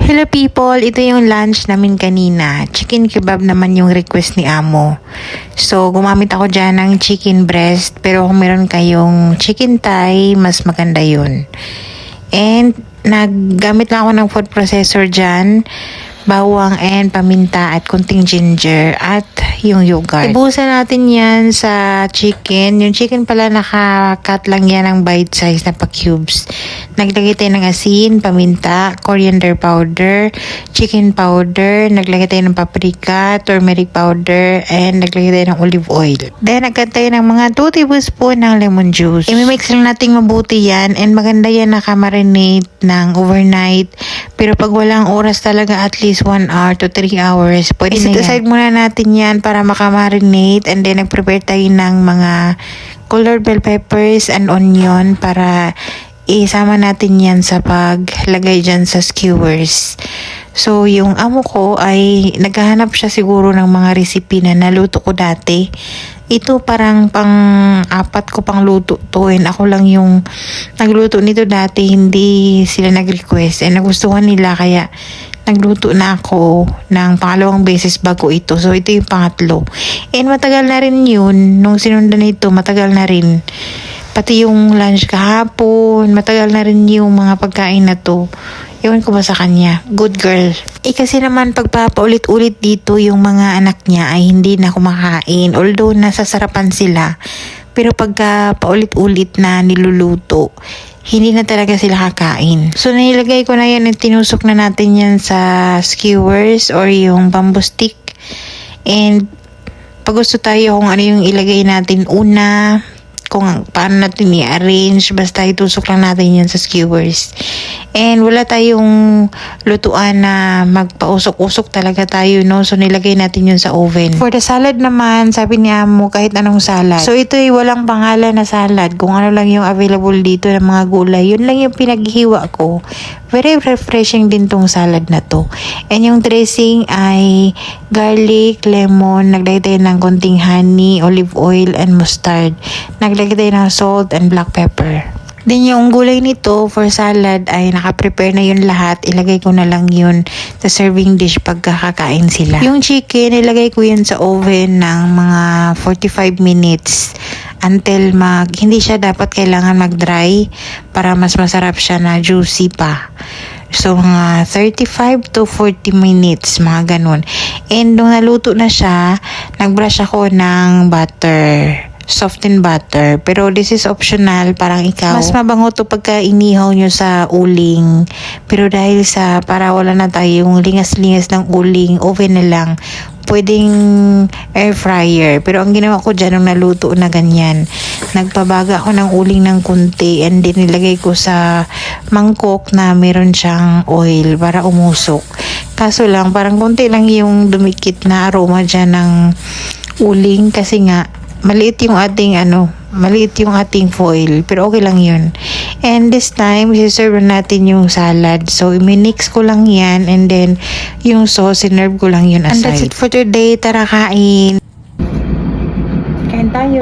Hello people, ito yung lunch namin kanina. Chicken kebab naman yung request ni Amo. So, gumamit ako dyan ng chicken breast. Pero kung meron kayong chicken thigh, mas maganda yun. And, naggamit lang ako ng food processor dyan. Bawang and paminta at kunting ginger at yung yogurt. Ibuhusan natin yan sa chicken. Yung chicken pala naka-cut lang yan ng bite size na pa-cubes. Naglagay tayo ng asin, paminta, coriander powder, chicken powder, naglagay tayo ng paprika, turmeric powder, and naglagay tayo ng olive oil. Then, nagkat tayo ng mga 2 tablespoon ng lemon juice. I-mix lang natin mabuti yan and maganda yan nakamarinate ng overnight. Pero pag walang oras talaga at least 1 hour to 3 hours, pwede na yan. Aside muna natin yan para makamarinate and then nag-prepare tayo ng mga colored bell peppers and onion para isama natin yan sa paglagay dyan sa skewers. So, yung amo ko ay naghahanap siya siguro ng mga recipe na naluto ko dati. Ito parang pang-apat ko pang luto to and ako lang yung nagluto nito dati, hindi sila nag-request and nagustuhan nila kaya nagluto na ako ng pangalawang beses bago ito. So, ito yung pangatlo. And matagal na rin yun. Nung sinundan nito, matagal na rin. Pati yung lunch kahapon, matagal na rin yung mga pagkain na to. Ewan ko ba sa kanya? Good girl. Kasi naman pagpapaulit-ulit dito yung mga anak niya ay hindi na kumakain. Although nasasarapan sila. Pero pagka paulit-ulit na niluluto, hindi na talaga sila kakain. So, nilagay ko na yan at tinusok na natin yan sa skewers or yung bamboo stick. And pag gusto tayo kung ano yung ilagay natin una, kung paano natin i-arrange, basta itusok lang natin yan sa skewers. And wala tayong lutuan na magpausok-usok talaga tayo, no? So, nilagay natin yun sa oven. For the salad naman, sabi ni Amo, kahit anong salad. So, ito ay walang pangalan na salad. Kung ano lang yung available dito ng mga gulay, yun lang yung pinaghiwa ko. Very refreshing din tong salad na to. And yung dressing ay garlic, lemon, naglagay tayo ng konting honey, olive oil, and mustard. Naglagay tayo ng salt and black pepper. Then yung gulay nito for salad ay nakaprepare na yun lahat. Ilagay ko na lang yun sa serving dish pagkakakain sila. Yung chicken, ilagay ko yun sa oven ng mga 45 minutes until hindi siya dapat kailangan mag-dry para mas masarap siya na juicy pa. So, mga 35 to 40 minutes, mga ganun. And nung naluto na siya, nag-brush ako ng butter. Softened butter. Pero this is optional, parang ikaw. Mas mabango to pagka inihaw nyo sa uling. Pero dahil para wala na tayong lingas-lingas ng uling, oven na lang. Pwedeng air fryer. Pero ang ginawa ko dyan, nung naluto na ganyan, nagpabaga ako ng uling ng kunti and then nilagay ko sa mangkok na meron siyang oil para umusok. Kaso lang, parang kunti lang yung dumikit na aroma dyan ng uling kasi nga, maliit yung ating foil. Pero okay lang yun. And this time, isi-serve natin yung salad. So, i-mix ko lang yan. And then, yung sauce, sinerve ko lang yun aside. And that's it for today. Tara, kain. Kain tayo.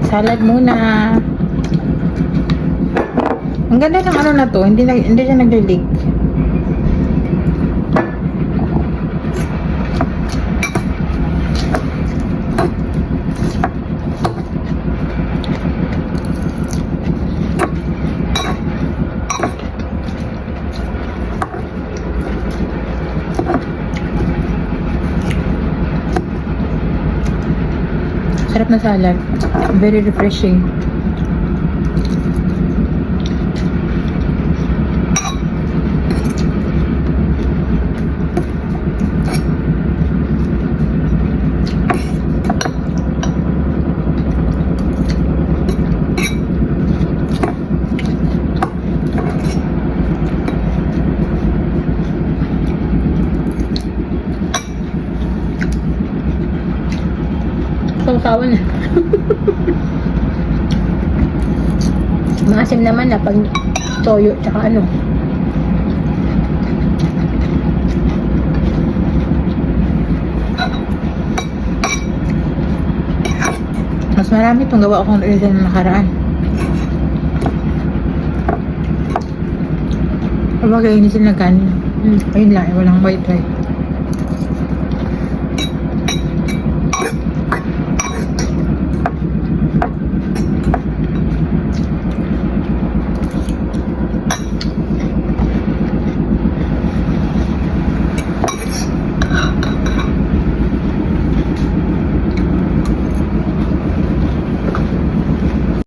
Salad muna. Ang ganda ng ano na to, hindi siya nagli-leak. Sarap na salad. Very refreshing. Sausawan na. Maasim naman na pag toyo tsaka ano. Mas marami itong gawa akong reason na nakaraan. Kapag kainisin na kanin. Ayun lang, walang white rice.